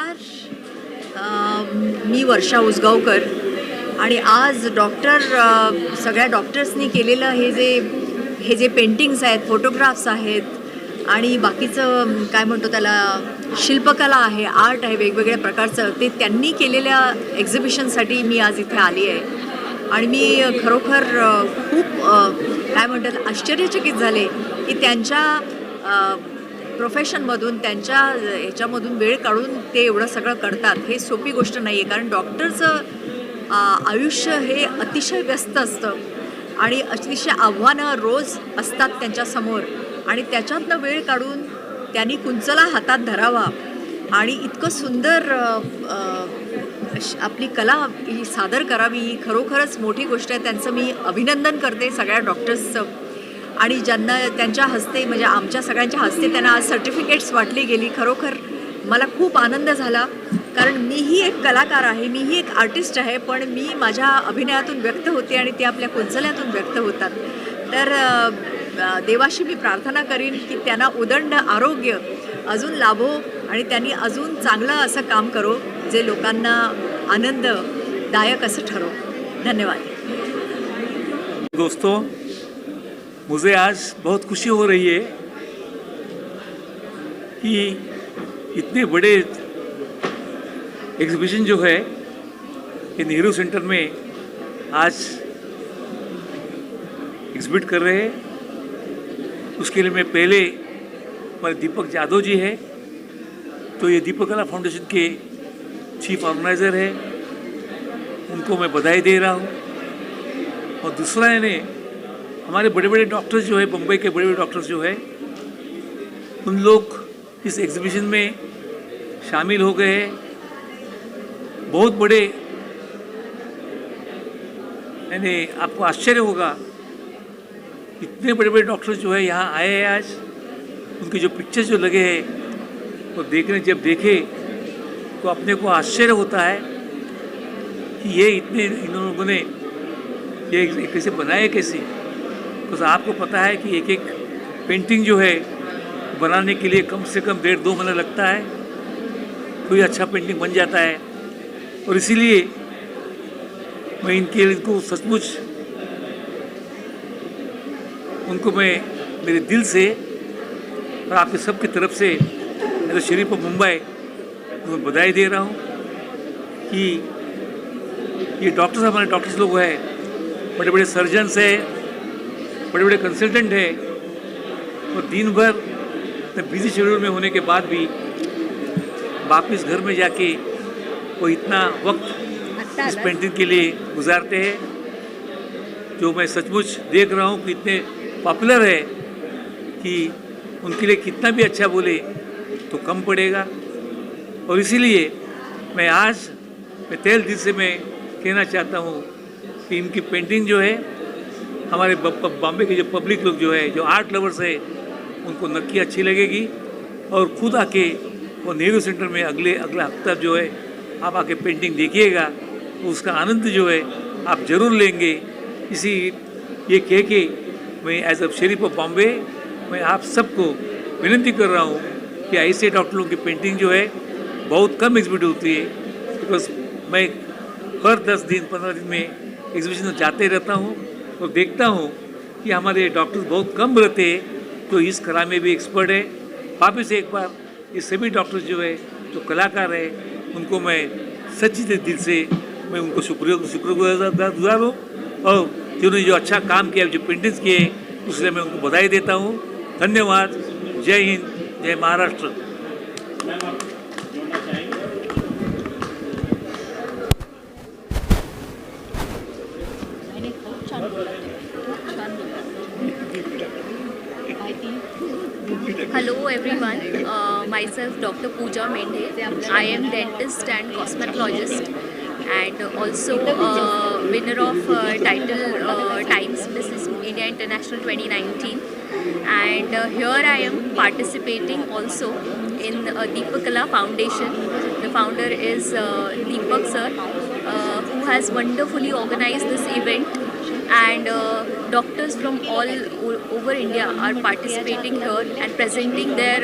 नमस्कार. मी वर्षा उसगावकर आणि आज सगळ्या डॉक्टर्सनी केलेलं हे जे पेंटिंग्स आहेत, फोटोग्राफ्स आहेत आणि बाकीचं काय म्हणतो त्याला शिल्पकला आहे, आर्ट आहे वेगवेगळ्या प्रकारचं, ते त्यांनी केलेल्या एक्झिबिशनसाठी मी आज इथे आली आहे. आणि मी खरोखर खूप काय म्हणतात आश्चर्यचकित झाले की त्यांच्या प्रोफेशनमधून त्यांच्या ह्याच्यामधून वेळ काढून ते एवढं सगळं करतात. हे सोपी गोष्ट नाही आहे, कारण डॉक्टरचं आयुष्य हे अतिशय व्यस्त असतं आणि अतिशय आव्हानं रोज असतात त्यांच्यासमोर आणि त्याच्यातनं वेळ काढून त्यांनी कुंचला हातात धरावा आणि इतकं सुंदर आपली कला ही सादर करावी, ही खरोखरच मोठी गोष्ट आहे. त्यांचं मी अभिनंदन करते सगळ्या डॉक्टर्सचं. आणि ज्यांना त्यांच्या हस्ते म्हणजे आमच्या सगळ्यांच्या हस्ते त्यांना आज सर्टिफिकेट्स वाटली गेली. खरोखर मला खूप आनंद झाला, कारण मीही एक कलाकार आहे, मीही एक आर्टिस्ट आहे, पण मी माझ्या अभिनयातून व्यक्त होते आणि ते आपल्या कुंचल्यातून व्यक्त होतात. तर देवाशी मी प्रार्थना करीन की त्यांना उदंड आरोग्य अजून लाभो आणि त्यांनी अजून चांगलं असं काम करो जे लोकांना आनंददायक असं ठरो. धन्यवाद. दोस्तों, मुझे आज बहुत खुशी हो रही है कि इतने बड़े एग्जीबिशन जो है ये नेहरू सेंटर में आज एग्जिबिट कर रहे हैं. उसके लिए मैं पहले हमारे दीपक जादव जी है, तो ये दीपक कला फाउंडेशन के चीफ ऑर्गेनाइज़र है, उनको मैं बधाई दे रहा हूँ. और दूसरा है हमारे बड़े बड़े डॉक्टर्स जो है, बम्बई के बड़े बड़े डॉक्टर्स जो है, उन लोग इस एग्जीबिशन में शामिल हो गए हैं. बहुत बड़े यानी आपको आश्चर्य होगा, इतने बड़े बड़े डॉक्टर्स जो है यहाँ आए हैं आज. उनके जो पिक्चर्स जो लगे हैं वो जब देखे तो अपने को आश्चर्य होता है कि ये इन लोगों ने ये कैसे बनाए, कैसे. तो आपको पता है कि एक पेंटिंग जो है बनाने के लिए कम से कम 1.5-2 महीना लगता है, कोई अच्छा पेंटिंग बन जाता है. और इसीलिए मैं इनको सचमुच उनको मैं मेरे दिल से और आपके सबकी तरफ से मेरे शरीफ ऑफ मुंबई मैं बधाई दे रहा हूँ कि ये हमारे डॉक्टर्स लोग हैं, बड़े बड़े सर्जन्स हैं, बड़े बड़े कंसल्टेंट हैं, और दिन भर बिजी शेड्यूल में होने के बाद भी वापस घर में जाके वो इतना वक्त इस पेंटिंग के लिए गुजारते हैं, जो मैं सचमुच देख रहा हूँ कि इतने पॉपुलर है कि उनके लिए कितना भी अच्छा बोले तो कम पड़ेगा. और इसीलिए मैं तहे दिल से मैं कहना चाहता हूँ कि इनकी पेंटिंग जो है हमारे बॉम्बे के जो पब्लिक लोग जो है, जो आर्ट लवर्स है, उनको नक्की अच्छी लगेगी. और खुद आके वो नेहरू सेंटर में अगला हफ्ता जो है आप आके पेंटिंग देखिएगा, तो उसका आनंद जो है आप ज़रूर लेंगे. ये कह के मैं as a sheriff of Bombay मैं आप सबको विनती कर रहा हूँ कि ऐसे डॉक्टरों की पेंटिंग जो है बहुत कम एग्जिबिट होती है. बिकॉज मैं हर 10 दिन 15 दिन में एग्जीबिशन में जाते रहता हूँ और देखता हूँ कि हमारे डॉक्टर्स बहुत कम रहते हैं, तो इस कला में भी एक्सपर्ट है. वापस एक बार ये सभी डॉक्टर्स जो है, जो कलाकार है, उनको मैं सच्ची दिल से मैं उनको शुक्रगुजार हूँ. और जिन्होंने जो अच्छा काम किया, जो पेंटिंग्स किए, उसलिए मैं उनको बधाई देता हूँ. धन्यवाद. जय हिंद, जय Maharashtra. Hello everyone, myself Dr. Pooja Mendhe. I am dentist and cosmetologist and also winner of title Times Mrs. India International 2019. And here I am participating also in Deepak Kala Foundation. The founder is Deepak sir, who has wonderfully organized this event and doctors from over India are participating here and presenting their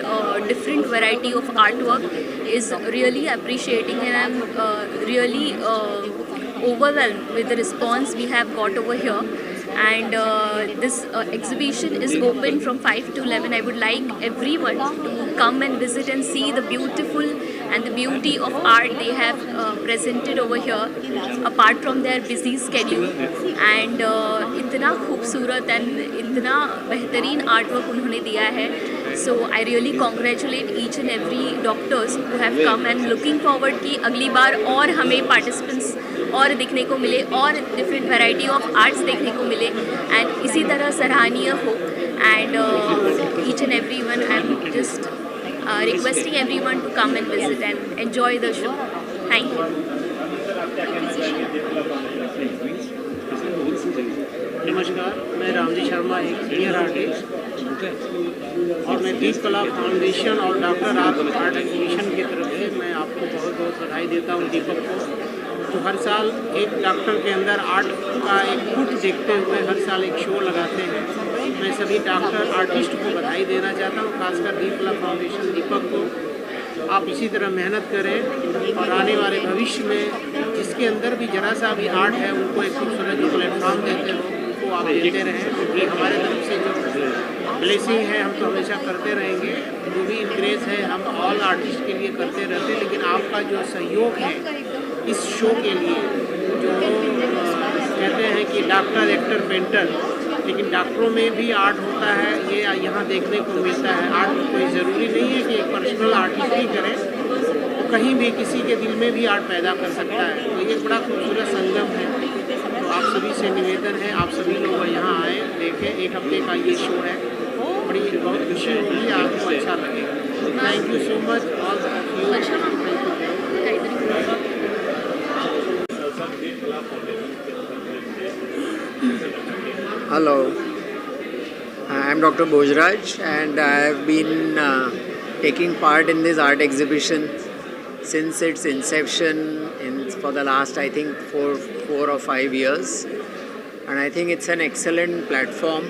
different variety of artwork is really appreciating, and I'm really overwhelmed with the response we have got over here. And this exhibition is open from 5 to 11. I would like everyone to come and visit and see the beautiful and the beauty of art they have presented over here, apart from their busy schedule. And इतना खूबसूरत and इतना बेहतरीन artwork उन्होंने दिया है. So I really congratulate each and every doctors who have come and looking forward कि अगली बार और हमें participants और देखने को मिले और different variety of arts देखने को मिले and इसी तरह सराहनीय हो. And each and everyone, I'm just requesting everyone to come and visit and enjoy the show. Thank you. नमस्कार, मैं रामजी शर्मा, एक सीनियर आर्टिस्ट, और मैं दीप कला फाउंडेशन और डॉक्टर आर्ट एग्जीबिशन की तरफ से मैं आपको बहुत बहुत बधाई देता हूँ दीपक को, जो हर साल एक डॉक्टर के अंदर आर्ट का एक फुट देखते हुए हर साल एक शो लगाते हैं. मैं सभी डॉक्टर आर्टिस्ट को बधाई देना चाहता हूँ, खासकर दीप कला फाउंडेशन दीपक को. आप इसी तरह मेहनत करें और आने वाले भविष्य में जिसके अंदर भी जरा सा भी आर्ट है उनको एक खूबसूरत जो प्लेटफॉर्म देते हो उनको आप देते रहें. ये हमारे तरफ से जो ब्लेसिंग है हम तो हमेशा करते रहेंगे. जो भी इंक्रेज है हम ऑल आर्टिस्ट के लिए करते रहते हैं, लेकिन आपका जो सहयोग है इस शो के लिए, जो कहते हैं कि डॉक्टर एक्टर पेंटर, लेकिन डॉक्टरों में भी आर्ट होता है, ये यहाँ देखने को मिलता है. आर्ट कोई ज़रूरी नहीं है कि एक पर्सनल आर्टिस्ट ही करे, तो कहीं भी किसी के दिल में भी आर्ट पैदा कर सकता है. तो ये बड़ा खूबसूरत संगम है. तो आप सभी से निवेदन है, आप सभी लोग यहाँ आए, देखें. 1 हफ्ते का ये शो है, बड़ी बहुत खुशी होगी, आपको अच्छा लगेगा. Thank you so much all of you. Hello, I am Dr. Bhojraj and I have been taking part in this art exhibition since its inception for the last I think 4 or 5 years, and I think it's an excellent platform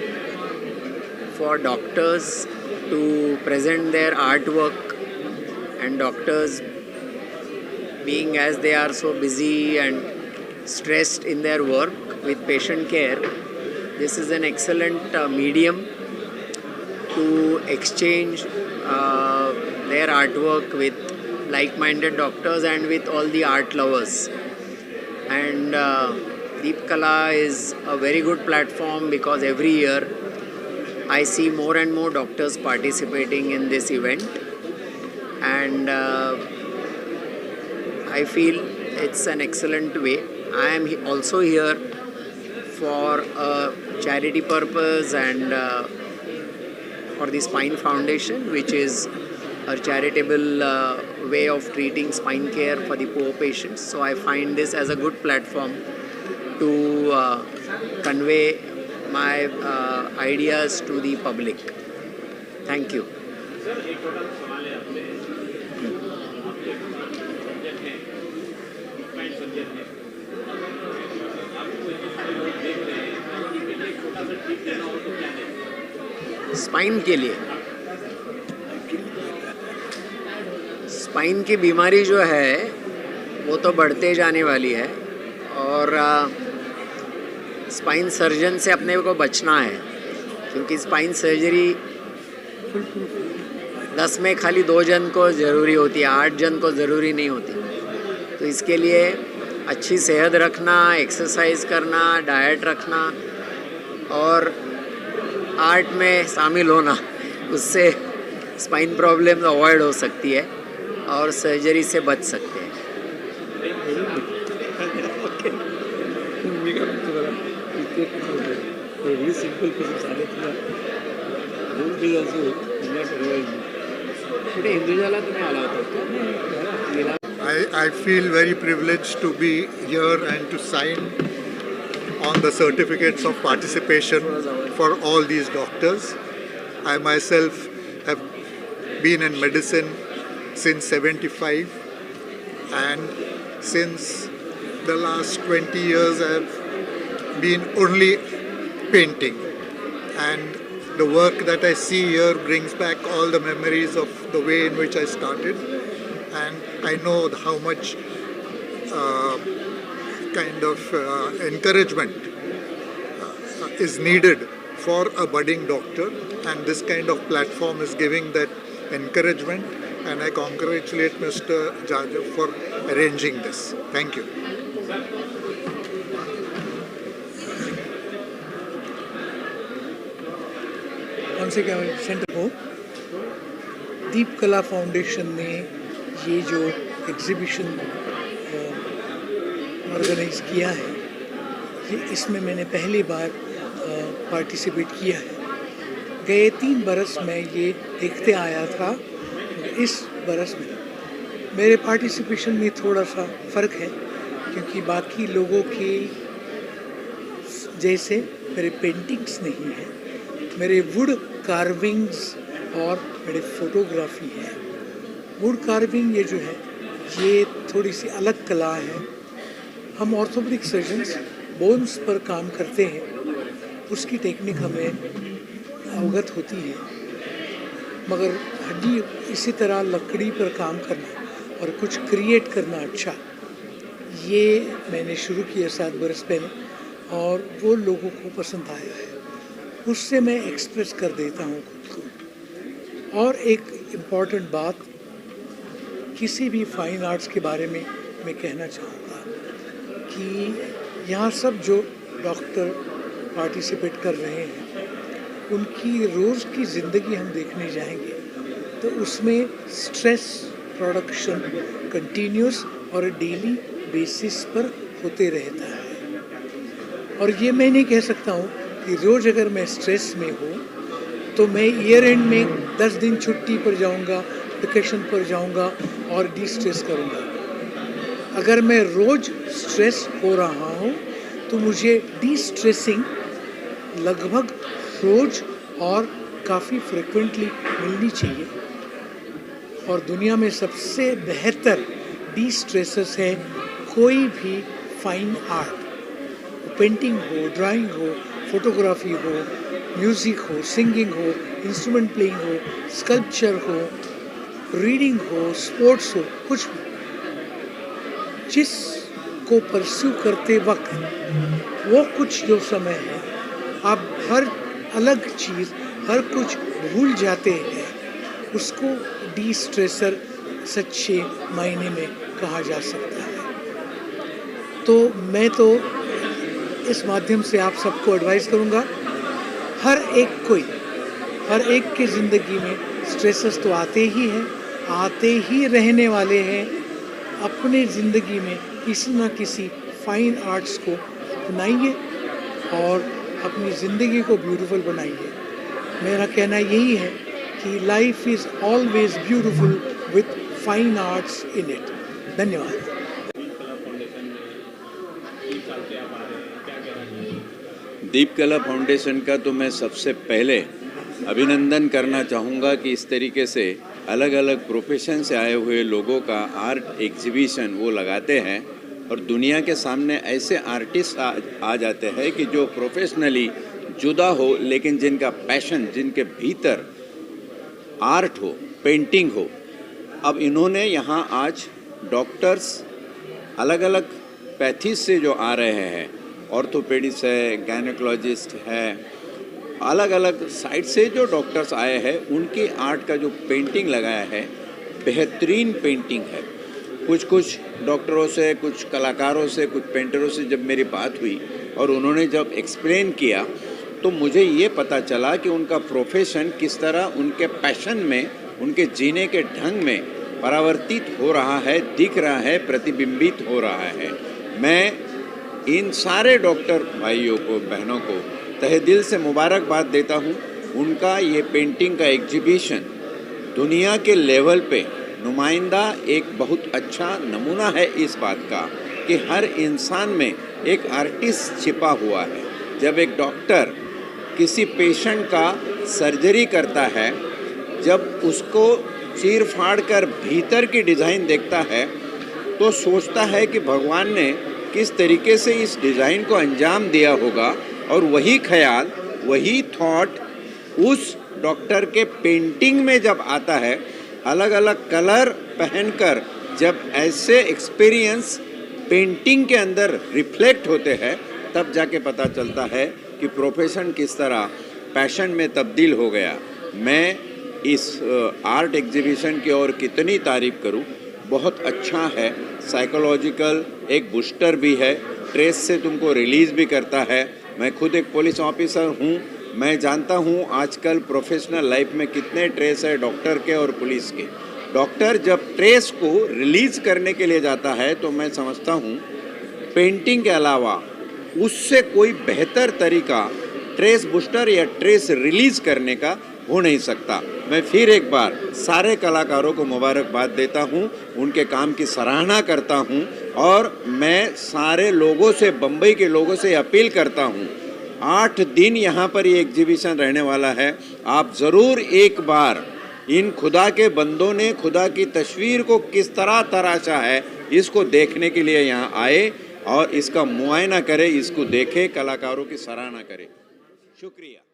for doctors to present their artwork, and doctors being as they are so busy and stressed in their work with patient care, this is an excellent medium to exchange their artwork with like-minded doctors and with all the art lovers. And Deep Kala is a very good platform because every year I see more and more doctors participating in this event, and I feel it's an excellent way. I am also here for a charity purpose and for the Spine Foundation, which is a charitable way of treating spine care for the poor patients. So I find this as a good platform to convey my ideas to the public. Thank you. Spine के लिए, spine की बीमारी जो है वो तो बढ़ते जाने वाली है, और स्पाइन सर्जन से अपने को बचना है, क्योंकि स्पाइन सर्जरी 10 में खाली 2 जन को ज़रूरी होती है, 8 जन को ज़रूरी नहीं होती. तो इसके लिए अच्छी सेहत रखना, एक्सरसाइज करना, डाइट रखना और आर्ट में शामिल होना, उससे स्पाइन प्रॉब्लम अवॉइड हो सकती है और सर्जरी से बच सकते हैं. I feel very privileged to be here and to sign on the certificates of participation for all these doctors. I myself have been in medicine since 75, and since the last 20 years I have been only painting. And the work that I see here brings back all the memories of the way in which I started. And I know how much encouragement is needed for a budding doctor, and this kind of platform is giving that encouragement, and I congratulate Mr. Jaja for arranging this. Thank you. कौन से क्या centre हो दीप कला foundation ने ये जो exhibition organise किया है, ये इसमें मैंने पहली बार पार्टिसिपेट किया है। गए 3 बरस में ये देखते आया था, इस बरस में मेरे पार्टिसिपेशन में थोड़ा सा फ़र्क है, क्योंकि बाकी लोगों के जैसे मेरे पेंटिंग्स नहीं है, मेरे वुड कार्विंग्स और मेरे फोटोग्राफी है। वुड कार्विंग ये जो है ये थोड़ी सी अलग कला है। हम ऑर्थोपेडिक सर्जन्स बोन्स पर काम करते हैं, उसकी टेक्निक हमें अवगत होती है, मगर हड्डी इसी तरह लकड़ी पर काम करना और कुछ क्रिएट करना, अच्छा ये मैंने शुरू किया 7 बरस पहले और वो लोगों को पसंद आया है, उससे मैं एक्सप्रेस कर देता हूँ खुद को। और एक इम्पॉर्टेंट बात किसी भी फाइन आर्ट्स के बारे में मैं कहना चाहूँगा कि यहाँ सब जो डॉक्टर पार्टिसिपेट कर रहे हैं उनकी रोज़ की ज़िंदगी हम देखने जाएंगे तो उसमें स्ट्रेस प्रोडक्शन कंटिन्यूस और डेली बेसिस पर होते रहता है। और ये मैं नहीं कह सकता हूँ कि रोज़ अगर मैं स्ट्रेस में हूँ तो मैं ईयर एंड में 10 दिन छुट्टी पर जाऊँगा, वेकेशन पर जाऊँगा और डी स्ट्रेस करूँगा। अगर मैं रोज़ स्ट्रेस हो रहा हूँ तो मुझे डी स्ट्रेसिंग लगभग रोज़ और काफ़ी फ्रिक्वेंटली मिलनी चाहिए। और दुनिया में सबसे बेहतर डी स्ट्रेसर्स है कोई भी फाइन आर्ट, पेंटिंग हो, ड्राइंग हो, फोटोग्राफी हो, म्यूज़िक हो, सिंगिंग हो, इंस्ट्रूमेंट प्लेइंग हो, स्कल्पचर हो, रीडिंग हो, स्पोर्ट्स हो, कुछ भी जिसको परस्यू करते वक्त वो कुछ जो समय है आप हर अलग चीज़ हर कुछ भूल जाते हैं, उसको डी स्ट्रेसर सच्चे मायने में कहा जा सकता है। तो मैं तो इस माध्यम से आप सबको एडवाइस करूँगा, हर एक की ज़िंदगी में स्ट्रेसेस तो आते ही हैं, आते ही रहने वाले हैं। अपने ज़िंदगी में किसी न किसी फाइन आर्ट्स को अपनाइए और अपनी ज़िंदगी को ब्यूटीफुल बनाइए। मेरा कहना यही है कि life is always beautiful with fine arts in it. धन्यवाद। दीप कला फाउंडेशन का तो मैं सबसे पहले अभिनंदन करना चाहूँगा कि इस तरीके से अलग अलग प्रोफेशन से आए हुए लोगों का आर्ट एग्जीबिशन वो लगाते हैं और दुनिया के सामने ऐसे आर्टिस्ट आ जाते हैं कि जो प्रोफेशनली जुदा हो लेकिन जिनका पैशन, जिनके भीतर आर्ट हो, पेंटिंग हो। अब इन्होंने यहाँ आज डॉक्टर्स अलग अलग पैथीज से जो आ रहे हैं, ऑर्थोपेडिस्ट है, गायनेकोलॉजिस्ट है, अलग अलग साइड से जो डॉक्टर्स आए हैं उनकी आर्ट का जो पेंटिंग लगाया है बेहतरीन पेंटिंग है। कुछ डॉक्टरों से, कुछ कलाकारों से, कुछ पेंटरों से जब मेरी बात हुई और उन्होंने जब एक्सप्लेन किया तो मुझे ये पता चला कि उनका प्रोफेशन किस तरह उनके पैशन में, उनके जीने के ढंग में परावर्तित हो रहा है, दिख रहा है, प्रतिबिंबित हो रहा है। मैं इन सारे डॉक्टर भाइयों को, बहनों को तहे दिल से मुबारकबाद देता हूँ। उनका ये पेंटिंग का एग्जीबिशन दुनिया के लेवल पे नुमाइंदा एक बहुत अच्छा नमूना है इस बात का कि हर इंसान में एक आर्टिस्ट छिपा हुआ है। जब एक डॉक्टर किसी पेशेंट का सर्जरी करता है, जब उसको चीर फाड़ कर भीतर की डिज़ाइन देखता है तो सोचता है कि भगवान ने किस तरीके से इस डिज़ाइन को अंजाम दिया होगा, और वही ख्याल, वही थॉट उस डॉक्टर के पेंटिंग में जब आता है, अलग अलग कलर पहनकर जब ऐसे एक्सपीरियंस पेंटिंग के अंदर रिफ्लेक्ट होते हैं, तब जाके पता चलता है कि प्रोफेशन किस तरह पैशन में तब्दील हो गया। मैं इस आर्ट एग्जीबिशन की और कितनी तारीफ़ करूं, बहुत अच्छा है। साइकोलॉजिकल एक बूस्टर भी है, स्ट्रेस से तुमको रिलीज़ भी करता है। मैं खुद एक पुलिस ऑफिसर हूं, मैं जानता हूं आजकल प्रोफेशनल लाइफ में कितने स्ट्रेस है डॉक्टर के और पुलिस के। डॉक्टर जब स्ट्रेस को रिलीज़ करने के लिए जाता है, तो मैं समझता हूं पेंटिंग के अलावा उससे कोई बेहतर तरीका स्ट्रेस बूस्टर या स्ट्रेस रिलीज़ करने का हो नहीं सकता। मैं फिर एक बार सारे कलाकारों को मुबारकबाद देता हूं, उनके काम की सराहना करता हूं, और मैं सारे लोगों से, बम्बई के लोगों से अपील करता हूं, 8 दिन यहाँ पर ये एग्जीबिशन रहने वाला है। आप ज़रूर एक बार इन खुदा के बंदों ने खुदा की तस्वीर को किस तरह तराशा है, इसको देखने के लिए यहाँ आए और इसका मुआयना करें, इसको देखें, कलाकारों की सराहना करें। शुक्रिया।